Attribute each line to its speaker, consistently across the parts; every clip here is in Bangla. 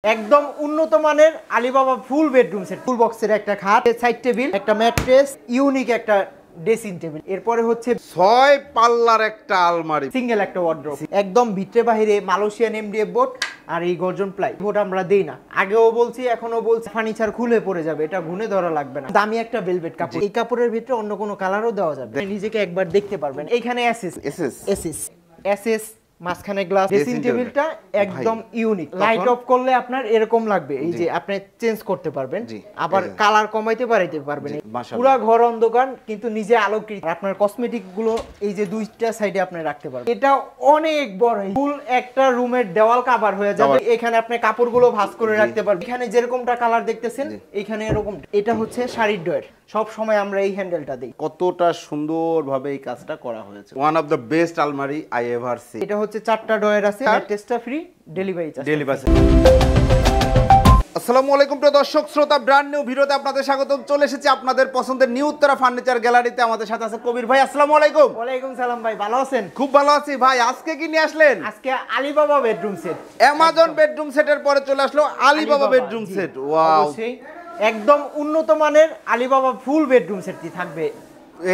Speaker 1: একদম উন্নত মানের আলিবাবা ফুল বেডরুম সেট, ফুল বক্সের একটা খাট, সাইড টেবিল, একটা ম্যাট্রেস, ইউনিক একটা ড্রেসিং টেবিল, এরপরে হচ্ছে
Speaker 2: 6 পাল্লার একটা আলমারি,
Speaker 1: সিঙ্গেল একটা ওয়ার্ড্রোব, একদম ভিতরে বাহিরে মালয়েশিয়ান এমডিএফ বোর্ড আর এই গর্জন প্লাই বোর্ড আমরা দেই না। আগেও বলছি এখনো বলছি, ফার্নিচার খুলে পড়ে যাবে, এটা গুনে ধরা লাগবে না। দামি একটা ভেলভেট কাপড়, এই কাপড়ের ভিতরে অন্য কোনো কালারও দেওয়া যাবে, নিজেকে একবার দেখতে পারবেন। এইখানে এসএস মাঝখানে গ্লাস, ড্রেসিং টেবিলটা একদম ইউনিক। লাইট অফ করলে আপনার এরকম লাগবে, এই যে আপনি চেঞ্জ করতে পারবেন, আবার কালার কমাইতে বাড়াইতে পারবেন। পুরো ঘর অন্ধকার কিন্তু নিজে আলোকিত। আপনার কসমেটিক গুলো এই যে দুইটা সাইডে আপনি রাখতে পারবেন। এটা অনেক বড়, ফুল একটা রুমের দেওয়াল কভার হয়ে যাবে। এখানে আপনি কাপড়গুলো ভাঁজ করে রাখতে পারবেন। এখানে যেরকমটা কালার দেখতেছেন এখানে এরকম। এটা হচ্ছে শাড়ির ডয়ার, সব সময় আমরা এই হ্যান্ডেলটা দেই।
Speaker 2: কতটা সুন্দরভাবে এই কাজটা করা হয়েছে। ওয়ান অফ দ্য বেস্ট আলমারি আই এভার সি।
Speaker 1: এটা হচ্ছে 4টা ডয়ার আছে, টেস্টটা ফ্রি, ডেলিভারি চার্জ।
Speaker 2: আসসালামু আলাইকুম প্রিয় দর্শক শ্রোতা, ব্র্যান্ড নিউ ভিডিওতে আপনাদের স্বাগতম। চলে এসেছি আপনাদের পছন্দের নিউ উত্তরা ফার্নিচার গ্যালারিতে। আমাদের সাথে আছে কবির ভাই। আসসালামু আলাইকুম।
Speaker 1: ওয়ালাইকুম সালাম ভাই, ভালো আছেন?
Speaker 2: খুব ভালো আছি ভাই। আজকে কি নিয়ে আসলেন?
Speaker 1: আজকে Alibaba bedroom set.
Speaker 2: Amazon bedroom সেটের পরে চলে আসলো আলিবাবা বেডরুম সেট। ওয়াও,
Speaker 1: অবশ্যই একদম উন্নত মানের আলিবাবা ফুল বেডরুম সেটটি থাকবে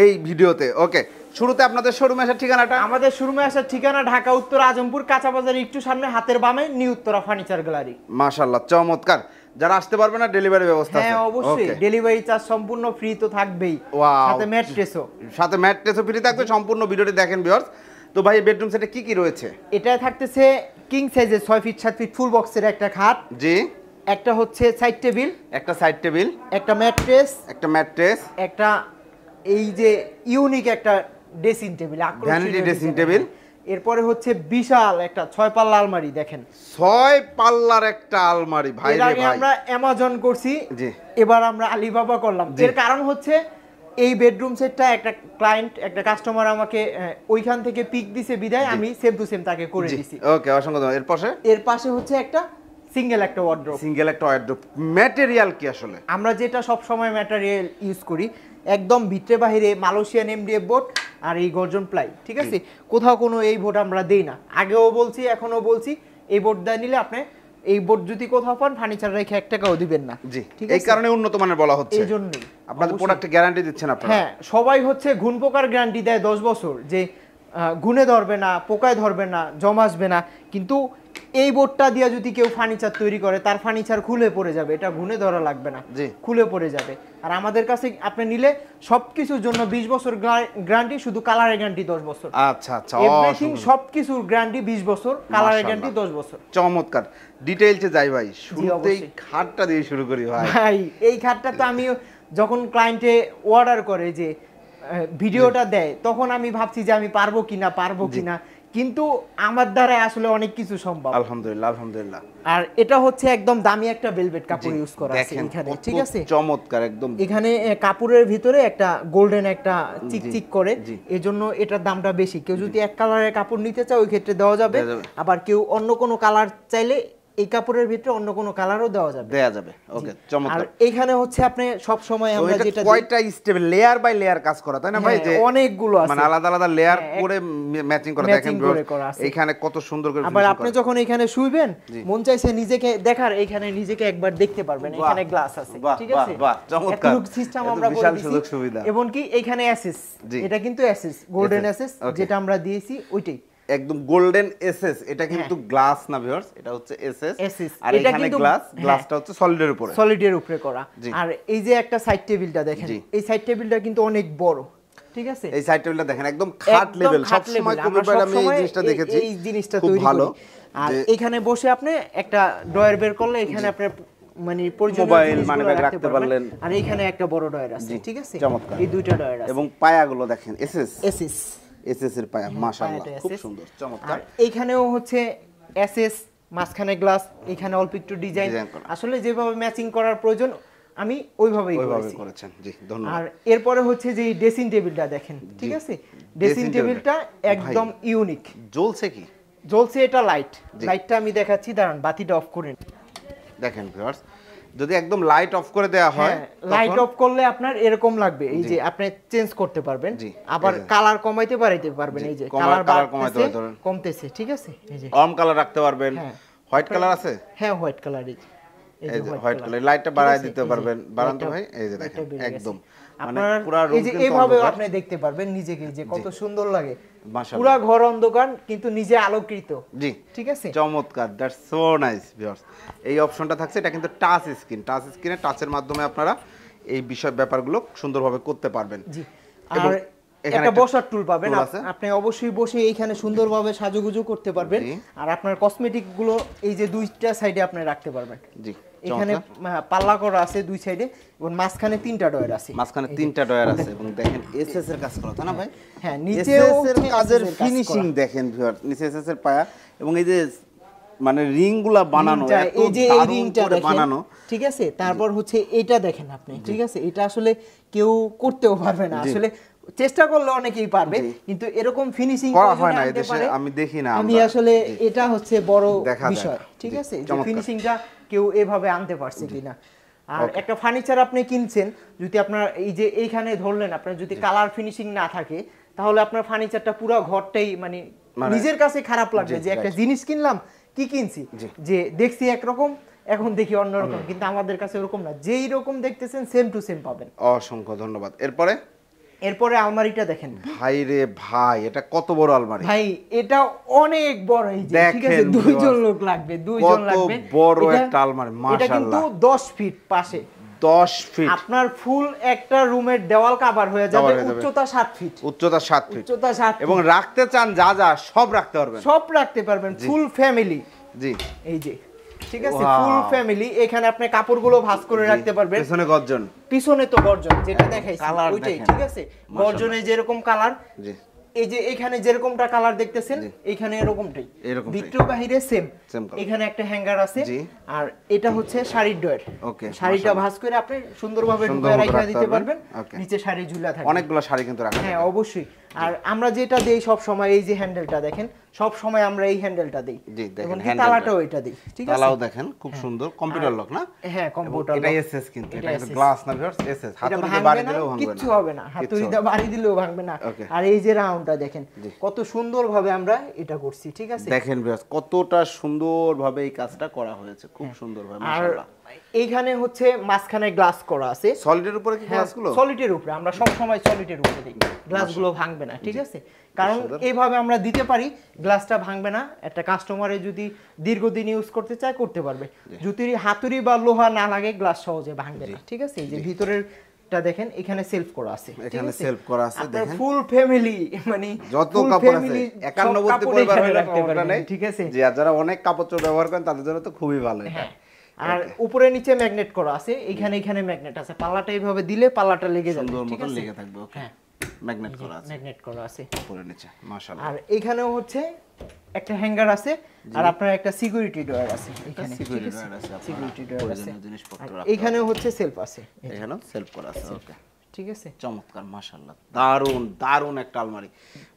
Speaker 2: এই ভিডিওতে। ওকে, শুরুতে আপনাদের শোরুমে আসার ঠিকানাটা?
Speaker 1: আমাদের শোরুমে আসার ঠিকানা ঢাকা উত্তর আজমপুর কাঁচা বাজার একটু সামনে, হাতের বামে নিউ উত্তরা ফার্নিচার গ্যালারি।
Speaker 2: মাশাআল্লাহ, চমৎকার। যারা আসতে পারবে না, ডেলিভারি ব্যবস্থা আছে?
Speaker 1: হ্যাঁ অবশ্যই, ডেলিভারি চার্জ সম্পূর্ণ ফ্রি তো থাকবেই।
Speaker 2: ওয়াও,
Speaker 1: সাথে ম্যাট্রেসও
Speaker 2: ফ্রি থাকবে। সম্পূর্ণ ভিডিওটি দেখেন ভিউয়ার্স। তো ভাই, বেডরুম সেটে কি কি রয়েছে?
Speaker 1: এটা থাকতেছে কিং সাইজের 6 ফিট 7 ফিট ফুল বক্সের একটা খাট, জি, একটা হচ্ছে সাইড টেবিল, একটা ম্যাট্রেস, একটা এই যে ইউনিক একটা dressing table,
Speaker 2: vanity dressing table.
Speaker 1: এরপরে হচ্ছে বিশাল একটা 6 পাল্লা আলমারি। দেখেন
Speaker 2: 6 পাল্লার একটা আলমারি ভাই রে ভাই।
Speaker 1: আমরা অ্যামাজন করছি,
Speaker 2: জি,
Speaker 1: এবার আমরা আলিবাবা করলাম। এর কারণ হচ্ছে এই বেডরুম সেটটা একটা ক্লায়েন্ট, একটা কাস্টমার আমাকে ওইখান থেকে পিক দিছে বিদায়, আমি সেম টু সেম তাকে করে দিছি।
Speaker 2: ওকে, অসংখ্য ধন্যবাদ। এর পাশে
Speaker 1: হচ্ছে একটা সিঙ্গেল একটা ওয়ার্ড্রোব।
Speaker 2: ম্যাটেরিয়াল কি আসলে?
Speaker 1: আমরা যেটা সব সময় ম্যাটেরিয়াল ইউজ করি, একদম ভিতরে বাহিরে মালয়েশিয়ান এমডিএফ বোর্ড আর এই গর্জন প্লাই, ঠিক আছে? কোথাও কোনো এই বোর্ড আমরা দেই না। আগেও বলছি এখনো বলছি, এই বোর্ড দিয়ে নিলে আপনি এই বোর্ড যদি কোথাও পান, ফার্নিচার রেখে 1 টাকাও দিবেন না।
Speaker 2: জি, এই কারণে উন্নত মানের বলা হচ্ছে।
Speaker 1: এই জন্যই
Speaker 2: আপনাদের প্রোডাক্টে গ্যারান্টি দিচ্ছেন আপনারা?
Speaker 1: হ্যাঁ, সবাই হচ্ছে ঘুণ পোকার গ্যারান্টি দেয় 10 বছর, যে ঘুণে ধরবে না, পোকায় ধরবে না, জম আসবে না। কিন্তু এই বোর্ডটা দিয়ে যদি কেউ ফার্নিচার তৈরি করে, তার ফার্নিচার খুলে পড়ে যাবে, এটা ঘুণে ধরা লাগবে না, খুলে পড়ে যাবে। আর আমাদের কাছে আপনি নিলে সবকিছুর জন্য 20 বছর গ্যারান্টি, শুধু কালারের গ্যারান্টি 10 বছর।
Speaker 2: আচ্ছা আচ্ছা,
Speaker 1: এভরিথিং সবকিছুর গ্যারান্টি 20 বছর, কালারের গ্যারান্টি 10 বছর।
Speaker 2: চমৎকার। ডিটেইলসে যাই ভাই, শুরুতেই খাটটা দিয়ে শুরু করি ভাই।
Speaker 1: ভাই এই খাটটা তো আমি যখন ক্লায়েন্টে অর্ডার করে, যে ভিডিওটা দেয়, তখন আমি ভাবছি যে আমি পারবো কিনা, কিন্তু আমার দ্বারা আসলে অনেক কিছু সম্ভব।
Speaker 2: আলহামদুলিল্লাহ।
Speaker 1: আর এটা হচ্ছে একদম দামি একটা ভেলভেট কাপড় ইউজ করা আছে এখানে, ঠিক আছে?
Speaker 2: চমৎকার একদম।
Speaker 1: এখানে কাপড়ের ভিতরে একটা গোল্ডেন একটা চিকচিক করে, এজন্য এটার দামটা বেশি। কেউ যদি এক কালারের কাপড় নিতে চায়, ওই ক্ষেত্রে দেওয়া যাবে। আবার কেউ অন্য কোনো কালার চাইলে এই কাপড়ের ভিতরে অন্য কোনো কালারও দেওয়া যাবে।
Speaker 2: ওকে, চমৎকার।
Speaker 1: আর এখানে হচ্ছে আপনে সব সময় আমরা যেটা
Speaker 2: কয়টা স্টেপ, লেয়ার বাই লেয়ার কাজ করা, তাই না ভাই? যে
Speaker 1: অনেকগুলো আছে,
Speaker 2: মানে আলাদা আলাদা লেয়ার করে ম্যাচিং করা। দেখেন এখানে কত সুন্দর করে।
Speaker 1: আবার আপনি যখন এখানে শুইবেন, মন চাইছে নিজেকে দেখার, এখানে নিজেকে একবার দেখতে পারবেন। এখানে গ্লাস আছে, ঠিক আছে?
Speaker 2: বাহ, চমৎকার।
Speaker 1: এত সিস্টেম আমরা করে দিয়েছি। এবং কি এখানে অ্যাসেস, এটা কিন্তু অ্যাসেস, গোল্ডেন অ্যাসেস যেটা আমরা দিয়েছি ওইটাই,
Speaker 2: একদম গোল্ডেন এসএস। এটা কিন্তু গ্লাস না ভিউয়ার্স, এটা হচ্ছে এসএস। আর এখানে গ্লাসটা হচ্ছে সলিডের উপরে
Speaker 1: করা। আর এই যে একটা সাইড টেবিলটা দেখেন, এই সাইড টেবিলটা কিন্তু অনেক বড়, ঠিক আছে?
Speaker 2: এই সাইড টেবিলটা দেখেন, একদম খাট লেভেল। সব সময় কবির ভাই আমি এই জিনিসটা দেখেছি,
Speaker 1: এই জিনিসটা তৈরি ভালো। আর এখানে বসে আপনি একটা ড্রয়ার বের করলে, এখানে আপনি মানে
Speaker 2: মোবাইল মানিব্যাগ রাখতে পারলেন।
Speaker 1: আর এখানে একটা বড় ড্রয়ার আছে, ঠিক আছে?
Speaker 2: চমৎকার।
Speaker 1: এই দুইটা ড্রয়ার আছে।
Speaker 2: এবং পায়াগুলো দেখেন,
Speaker 1: এসএস
Speaker 2: এর পায়া, মাশাআল্লাহ, খুব সুন্দর, চমৎকার।
Speaker 1: এইখানেও হচ্ছে এসএস, মাঝখানে গ্লাস, এখানে অল্প একটু ডিজাইন। আসলে যেভাবে ম্যাচিং করার প্রয়োজন আমি ওইভাবেই
Speaker 2: করেছেন। জি, ধন্যবাদ।
Speaker 1: আর এরপরে হচ্ছে যে ড্রেসিং টেবিলটা দেখেন, ঠিক আছে? ড্রেসিং টেবিলটা একদম ইউনিক। জ্বলছে এটা লাইটটা আমি দেখাচ্ছি, দাঁড়ান বাতিটা অফ করে
Speaker 2: দেখেন ভিউয়ার্স। যদি একদম লাইট অফ করে দেওয়া হয়,
Speaker 1: লাইট অফ করলে আপনার এরকম লাগবে, এই যে আপনি চেঞ্জ করতে পারবেন, আবার কালার কমাইতে বাড়াইতে পারবেন। এই যে কালার কমতেছে, ঠিক আছে? এই যে
Speaker 2: কম কালার রাখতে পারবেন, হোয়াইট কালার আছে?
Speaker 1: হ্যাঁ হোয়াইট কালার, এই
Speaker 2: এই যে হোয়াইট কালার, লাইটটা বাড়ায় দিতে পারবেন, বাড়ান তো ভাই। এই যে দেখেন একদম মানে পুরো রুম
Speaker 1: এই যে
Speaker 2: কিন্তু
Speaker 1: এইভাবে
Speaker 2: অন্ধকার।
Speaker 1: আপনি দেখতে পারবেন নিজেকে যে কত সুন্দর লাগে,
Speaker 2: মাশাআল্লাহ।
Speaker 1: পুরো ঘর অন্ধকার কিন্তু নিজে আলোকিত।
Speaker 2: জি
Speaker 1: ঠিক আছে,
Speaker 2: চমৎকার, দ্যাটস সো নাইস ভিউয়ার্স। এই অপশনটা থাকছে, এটা কিন্তু টাচ স্ক্রিন, টাচ স্ক্রিনে টাচের মাধ্যমে আপনারা এই বিষয় ব্যাপারগুলো সুন্দরভাবে করতে পারবেন।
Speaker 1: জি।
Speaker 2: এবং
Speaker 1: আর
Speaker 2: এখানে
Speaker 1: একটা
Speaker 2: একটা
Speaker 1: বসার টুল পাবেন,
Speaker 2: টুল আছে।
Speaker 1: আপনি অবশ্যই বসে এইখানে সুন্দরভাবে সাজুগুজু করতে পারবেন।
Speaker 2: জি।
Speaker 1: আর আপনার কসমেটিক গুলো এই যে দুইটা সাইডে আপনি রাখতে পারবেন।
Speaker 2: জি
Speaker 1: এখানে পাল্লা করা আছে দুই সাইডে এবং মাঝখানে 3টা ডয়ার আছে।
Speaker 2: মাঝখানে 3টা ডয়ার আছে এবং দেখেন এসএস এর কাজ করা, তাই না ভাই?
Speaker 1: হ্যাঁ, নিচেও
Speaker 2: এসএস এর কাজের
Speaker 1: SS এর কাজ
Speaker 2: ফিনিশিং
Speaker 1: করা।
Speaker 2: দেখেন ভিউয়ার, নিচে এসএস এর পায়া এবং এই যে মানে রিংগুলা বানানো,
Speaker 1: রিংটা,
Speaker 2: এত
Speaker 1: এই যে এই
Speaker 2: দারুণ
Speaker 1: রিংটা
Speaker 2: করে
Speaker 1: দেখেন,
Speaker 2: বানানো।
Speaker 1: ঠিক আছে। তারপর হচ্ছে এটা দেখেন আপনি, ঠিক আছে, এটা আসলে কেউ করতেও পারবে না, আসলে চেষ্টা করলে অনেকেই পারবে, কিন্তু এরকম ফিনিশিং
Speaker 2: করা হয় না এদেশে, আমি দেখি না।
Speaker 1: আমি আসলে এটা হচ্ছে বড়
Speaker 2: দেখা যায়।
Speaker 1: বিষয়, ঠিক
Speaker 2: জি,
Speaker 1: আছে, যে
Speaker 2: চমৎকার।
Speaker 1: ফিনিশিংটা কেউ এভাবে আনতে পারছে কিনা। আর একটা ফার্নিচার আপনি কিনছেন, যদি আপনার এই যে এইখানে ধরলেন আপনার যদি কালার ফিনিশিং না থাকে, তাহলে আপনার ফার্নিচারটা পুরো ঘরটাই মানে নিজের কাছে খারাপ লাগবে যে একটা জিনিস কিনলাম, কি কিনছি, যে দেখছি একরকম, এখন দেখি অন্যরকম, কিন্তু আমাদের কাছে ওরকম না, যেই রকম দেখতেছেন সেম টু সেম পাবেন।
Speaker 2: অসংখ্য ধন্যবাদ।
Speaker 1: এরপরে আলমারিটা দেখেন
Speaker 2: ভাই রে ভাই, এটা কত বড় আলমারি
Speaker 1: ভাই, এটা অনেক বড়, এই যে ঠিক আছে,
Speaker 2: দেখেন
Speaker 1: দুইজন লোক লাগবে, দুইজন
Speaker 2: কত
Speaker 1: লাগবে।
Speaker 2: বড়
Speaker 1: এটা-
Speaker 2: একটা আলমারি,
Speaker 1: এটা কিন্তু
Speaker 2: মাশাআল্লাহ।
Speaker 1: 10 ফিট পাশে,
Speaker 2: 10 ফিট
Speaker 1: আপনার ফুল একটা রুমের দেওয়াল কভার হয়ে যাবে,
Speaker 2: Cover হয়ে যাবে।
Speaker 1: উচ্চতা 7 ফিট,
Speaker 2: উচ্চতা 7 ফিট
Speaker 1: উচ্চতা 7
Speaker 2: এবং রাখতে চান যা যা সব রাখতে পারবেন,
Speaker 1: সব রাখতে পারবেন, ফুল ফ্যামিলি।
Speaker 2: জি
Speaker 1: এই যে ঠিক আছে,
Speaker 2: Wow.
Speaker 1: Full family. এখানে আপনি কাপড়গুলো ভাঁজ করে রাখতে পারবেন।
Speaker 2: পেছনে গর্জন,
Speaker 1: পিছনে তো গর্জন যেটা দেখাইছি
Speaker 2: কালার
Speaker 1: ওইটাই,
Speaker 2: দেখেন।
Speaker 1: ঠিক আছে, গর্জনে যেরকম কালার,
Speaker 2: জি
Speaker 1: এই যে এখানে যেরকমটা কালার দেখতেছেন এখানে এরকমটাই,
Speaker 2: এরকমটাই।
Speaker 1: ভিতর বাহিরে সেম।
Speaker 2: Same color।
Speaker 1: এখানে একটা হ্যাঙ্গার আছে,
Speaker 2: জি।
Speaker 1: আর এটা হচ্ছে শাড়ির ডয়ার।
Speaker 2: Okay,
Speaker 1: শাড়িটা ভাঁজ করে আপনি সুন্দরভাবে ঢুকায়
Speaker 2: সুন্দরভাবে
Speaker 1: রাখা
Speaker 2: রাখতে
Speaker 1: দিতে
Speaker 2: পারবেন।
Speaker 1: পারবেন,
Speaker 2: Okay।
Speaker 1: নিচে শাড়ি ঝুলা থাকবে।
Speaker 2: অনেকগুলো শাড়ি কিন্তু রাখা
Speaker 1: হ্যাঁ
Speaker 2: যাবে।
Speaker 1: অবশ্যই। আর আমরা যেটা দেই সব সময়, এই যে হ্যান্ডেলটা দেখেন, সব সময় আমরা এই হ্যান্ডেলটা দেই,
Speaker 2: জি দেখেন
Speaker 1: এবং কি
Speaker 2: হ্যান্ডেলটা,
Speaker 1: তালাটাও এটা দেই, ঠিক আছে।
Speaker 2: তালাও দেখেন খুব সুন্দর, কম্পিউটার লক না?
Speaker 1: হ্যাঁ কম্পিউটার
Speaker 2: এটা
Speaker 1: lock।
Speaker 2: এসএস কিন্তু,
Speaker 1: এটা
Speaker 2: এটা কিন্তু
Speaker 1: SS
Speaker 2: গ্লাস না ভিউয়ার্স, এসএস।
Speaker 1: এটা
Speaker 2: হাতুড়িতে
Speaker 1: ভাঙবে
Speaker 2: বাড়ি
Speaker 1: না,
Speaker 2: দিলেও ভাঙবে
Speaker 1: কিচ্ছু
Speaker 2: না,
Speaker 1: হবে না, হাতুড়িতে বাড়ি দিলেও ভাঙবে না।
Speaker 2: Okay।
Speaker 1: আর এই যে রাউন্ডটা দেখেন কত সুন্দরভাবে আমরা এটা করছি, ঠিক আছে।
Speaker 2: দেখেন ভিউয়ার্স কতটা সুন্দরভাবে এই কাজটা করা হয়েছে, খুব সুন্দরভাবে
Speaker 1: আর
Speaker 2: মাশাআল্লাহ।
Speaker 1: এইখানে হচ্ছে মাঝখানে গ্লাস করা আছে,
Speaker 2: সলিডের উপরে কি গ্লাসগুলো?
Speaker 1: সলিডের উপরে, আমরা সব সময় সলিডের উপরে দিই, গ্লাসগুলো ভাঙবে না, ঠিক আছে, কারণ এইভাবে আমরা দিতে পারি, গ্লাসটা ভাঙবে না। একটা কাস্টমারে যদি দীর্ঘদিন ইউজ করতে চায় করতে পারবে, যদি হাতুড়ি বা লোহা না লাগে গ্লাস সহজে ভাঙবে না, ঠিক আছে। এই যে ভিতরেরটা দেখেন, এখানে সেলফ করা আছে,
Speaker 2: এখানে সেলফ করা আছে, দেখেন
Speaker 1: ফুল ফ্যামিলি, মানে
Speaker 2: যত
Speaker 1: full
Speaker 2: কাপড় আছে
Speaker 1: family
Speaker 2: 51
Speaker 1: সব কাপড়
Speaker 2: পরিবার
Speaker 1: এখানে
Speaker 2: হলে
Speaker 1: রাখতে
Speaker 2: সমস্যা
Speaker 1: পারবেন,
Speaker 2: নেই,
Speaker 1: ঠিক আছে।
Speaker 2: জি। আর যারা অনেক কাপড় চোপড় ব্যবহার করেন তাদের জন্য তো খুবই ভালো এটা।
Speaker 1: হ্যাঁ। আর উপরে নিচে ম্যাগনেট করা আছে, এখানে এখানে ম্যাগনেট আছে, পাল্লাটা এইভাবে দিলে পাল্লাটা লেগে যাবে,
Speaker 2: সুন্দর
Speaker 1: ঠিক
Speaker 2: মতো
Speaker 1: আছে।
Speaker 2: লেগে থাকবে, ওকে।
Speaker 1: হ্যাঁ
Speaker 2: ম্যাগনেট করা আছে
Speaker 1: ম্যাগনেট করা আছে।
Speaker 2: উপরে নিচে, মাশাআল্লাহ।
Speaker 1: আর এখানেও হচ্ছে একটা হ্যাঙ্গার আছে, আর আপনার একটা সিকিউরিটি ডয়ার আছে এখানে,
Speaker 2: সিকিউরিটি ডয়ার আছে,
Speaker 1: সিকিউরিটি ডয়ার আছে।
Speaker 2: প্রয়োজনীয় জিনিসপত্র
Speaker 1: আর
Speaker 2: রাখতে
Speaker 1: এখানেও হচ্ছে সেলফ আছে,
Speaker 2: এখানেও সেলফ করা আছে, ওকে।
Speaker 1: ঠিক আছে।
Speaker 2: চমৎকার, মাশাআল্লাহ, দারুন দারুন একটা আলমারি,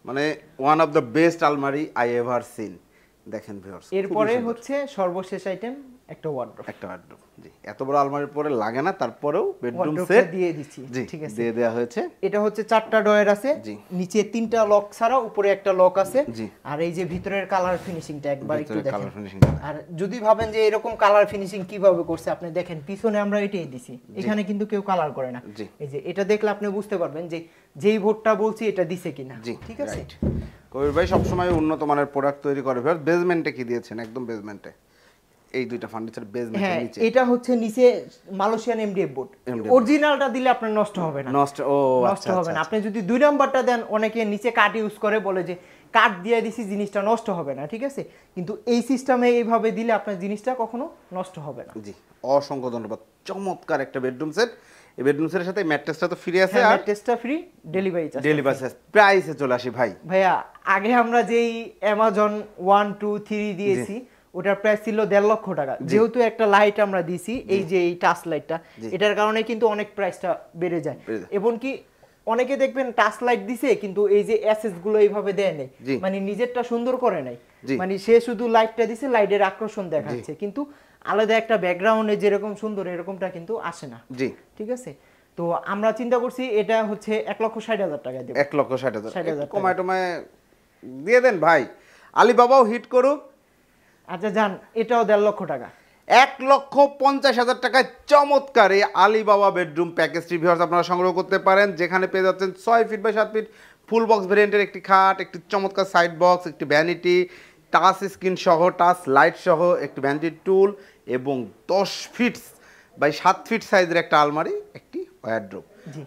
Speaker 2: মানে ওয়ান অফ দ্য বেস্ট আলমারি আই এভার সিন। দেখেন ভিউয়ার্স,
Speaker 1: এরপরে হচ্ছে সর্বশেষ আইটেম একটা ওয়ার্ড্রোব।
Speaker 2: একটা ওয়ার্ডরোব, জি। এত বড় আলমারির পরে লাগে না, তারপরেও বেডরুম
Speaker 1: ওয়ার্ড্রোবটা
Speaker 2: সেট
Speaker 1: দিয়ে দিচ্ছি,
Speaker 2: জি
Speaker 1: ঠিক আছে।
Speaker 2: দিয়ে দেয়া হয়েছে।
Speaker 1: এটা হচ্ছে 4টা ডয়ার আছে,
Speaker 2: জি।
Speaker 1: নিচে 3টা লক ছাড়া উপরে একটা লক আছে।
Speaker 2: জি।
Speaker 1: আর এই যে ভিতরের কালার ফিনিশিংটা একবার একটু
Speaker 2: ভিতরে
Speaker 1: দেখেন।
Speaker 2: কালার ফিনিশিং,
Speaker 1: আর যদি ভাবেন যে এরকম কালার ফিনিশিং কিভাবে করছে, আপনি দেখেন পিছনে আমরা এটাই দিছি, এখানে কিন্তু কেউ কালার করে না।
Speaker 2: জি।
Speaker 1: এই যে এটা দেখলে আপনি বুঝতে পারবেন যে যেই ভোটটা বলছি এটা দিছে কিনা,
Speaker 2: জি
Speaker 1: ঠিক আছে।
Speaker 2: right। কবির ভাই সবসময় উন্নত মানের প্রোডাক্ট তৈরি করে। বেসমেন্টে কি দিয়েছেন? একদম বেসমেন্টে এই দুইটা ফার্নিচার বেসমেন্টের
Speaker 1: হ্যাঁ
Speaker 2: নিচে।
Speaker 1: এটা হচ্ছে নিচে মালয়েশিয়ান এমডিএফ বোর্ড, অরিজিনালটা দিলে আপনার নষ্ট হবে না,
Speaker 2: নষ্ট, ও
Speaker 1: নষ্ট
Speaker 2: আচ্ছা
Speaker 1: হবে না।
Speaker 2: আচ্ছা।
Speaker 1: আপনি যদি 2 নাম্বারটা দেন, অনেকে নিচে কাঠ ইউজ করে, বলে যে কাঠ দিয়ে দিছি জিনিসটা নষ্ট হবে না, ঠিক আছে, কিন্তু এই সিস্টেমে এইভাবে দিলে আপনার জিনিসটা কখনো নষ্ট হবে না।
Speaker 2: জি, অসংখ্য ধন্যবাদ। চমৎকার একটা বেডরুম সেট। এই বেডরুম সেটের সাথে ম্যাট্রেসটা তো ফ্রি আছে, আর
Speaker 1: টেস্টটা free, delivery charge.
Speaker 2: Delivery charge. প্রাইসে চলে আসি ভাই।
Speaker 1: ভাইয়া আগে আমরা যেই অ্যামাজন 1 2 3 দিয়েছি, ওটার প্রাইস ছিল 1.5 লক্ষ টাকা। যেহেতু একটা লাইট আমরা দিছি, এই যে এই টাচ লাইটটা, এটার কারণে কিন্তু অনেক প্রাইসটা বেড়ে যায়। এবং কি অনেকে দেখবেন টাচ লাইট দিছে, কিন্তু এই যে এসএস গুলো এইভাবে দেয় নাই, মানে নিজেরটা সুন্দর করে নাই, মানে সে শুধু লাইটটা দিছে, লাইটের আকর্ষণ দেখাচ্ছে, কিন্তু আলাদা একটা ব্যাকগ্রাউন্ডে যেরকম সুন্দর এরকমটা কিন্তু আসে না,
Speaker 2: জি
Speaker 1: ঠিক আছে। তো আমরা চিন্তা করছি এটা হচ্ছে 1,60,000 টাকা দেব।
Speaker 2: 1,60,000
Speaker 1: 60,000
Speaker 2: কমায় টমায় দিয়ে দেন ভাই। আলিবাবাও হিট করুক,
Speaker 1: আচ্ছা যান, এটাও 1.5 লক্ষ টাকা।
Speaker 2: 1,50,000 টাকায় চমৎকার এই আলিবাবা বেডরুম প্যাকেজটি ভিউয়ার্স আপনারা সংগ্রহ করতে পারেন, যেখানে পেয়ে যাচ্ছেন 6 feet by 7 feet full box ভেরিয়েন্টের একটি খাট, একটি চমৎকার সাইড বক্স, একটি ভ্যানিটি, টাচ স্ক্রিন সহ, টাচ লাইট সহ একটি ভ্যানিটি টুল এবং 10 ফিট বাই 7 ফিট সাইজের একটা আলমারি, একটি ওয়ারড্রোব।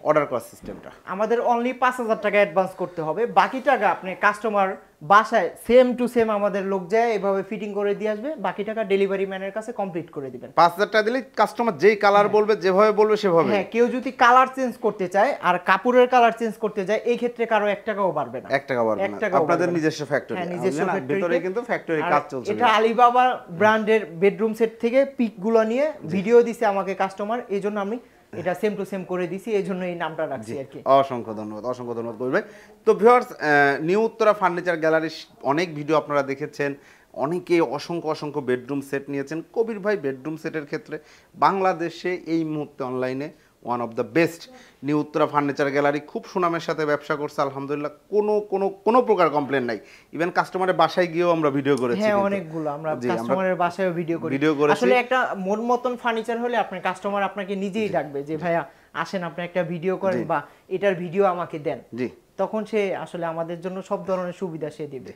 Speaker 2: অর্ডার করার সিস্টেমটা
Speaker 1: আমাদের অনলি 5,000 টাকা অ্যাডভান্স করতে হবে, বাকি টাকা আপনি কাস্টমার বাসায় সেম টু সেম আমাদের লোক যায় এভাবে ফিটিং করে দিয়ে আসবে, বাকি টাকা ডেলিভারি ম্যানের কাছে কমপ্লিট করে দিবেন।
Speaker 2: 5,000 টাকা দিলে কাস্টমার যেই কালার বলবে, যেভাবে বলবে সেভাবে।
Speaker 1: হ্যাঁ, কেউ যদি কালার চেঞ্জ করতে চায় আর কাপড়ের কালার চেঞ্জ করতে চায়, এই ক্ষেত্রে কারো 1 টাকাও বাড়বে না।
Speaker 2: 1 টাকা বাড়বে না, আপনাদের নিজস্ব ফ্যাক্টরি।
Speaker 1: হ্যাঁ, নিজস্ব
Speaker 2: ভিতরে কিন্তু ফ্যাক্টরি কাজ চলছে।
Speaker 1: এটা আলিবাবা ব্র্যান্ডের বেডরুম সেট থেকে পিকগুলো নিয়ে ভিডিও দিছে আমাকে কাস্টমার, এইজন্য আমি এটা সেম টু সেম করে দিছি, এইজন্য এই নামটা রাখছি আর কি।
Speaker 2: অসংখ্য ধন্যবাদ, অসংখ্য ধন্যবাদ কবির। তো ভিউয়ার্স, নিউ উত্তরা ফার্নিচার গ্যালারির অনেক ভিডিও আপনারা দেখেছেন, অনেকে অসংখ্য অসংখ্য বেডরুম সেট নিয়েছেন। কবির ভাই বেডরুম সেটের ক্ষেত্রে বাংলাদেশে এই মুহূর্তে অনলাইনে one of the best. New Uttara furniture gallery খুব সুনামের সাথে ব্যবসা করছে, আলহামদুলিল্লাহ কোনো প্রকার কমপ্লেন নাই। ইভেন কাস্টমারের বাসায় গিয়েও আমরা ভিডিও করেছি।
Speaker 1: হ্যাঁ, অনেকগুলো আমরা কাস্টমারের বাসায়ও ভিডিও করেছি। আসলে একটা মন মতন ফার্নিচার হলে আপনার কাস্টমার আপনাকে নিজেই ডাকবে যে ভাইয়া আসেন আপনি একটা ভিডিও করেন বা এটার ভিডিও আমাকে দেন, তখন সে আসলে আমাদের জন্য সব ধরনের সুবিধা সে দিবে।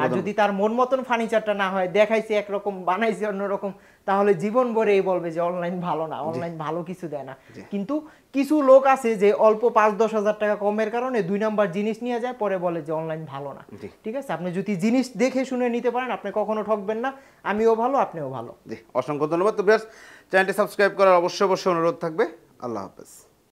Speaker 1: আর যদি তার মন মতন ফার্নিচারটা না হয়, দেখাইছে একরকম বানাইছে অন্যরকম, তাহলে জীবন ভরে এই বলবে যে অনলাইন ভালো না, অনলাইন ভালো কিছু দেয় না। কিন্তু কিছু লোক আছে যে অল্প 5-10 হাজার টাকা কমের কারণে 2 নাম্বার জিনিস নিয়ে যায়, পরে বলে যে অনলাইন ভালো না। ঠিক আছে, আপনি যদি জিনিস দেখে শুনে নিতে পারেন, আপনি কখনো ঠকবেন না, আমিও ভালো আপনিও ভালো।
Speaker 2: অসংখ্য ধন্যবাদ। তো বেশ, চ্যানেলটি সাবস্ক্রাইব করার অবশ্যই অনুরোধ থাকবে। আল্লাহ হাফেজ।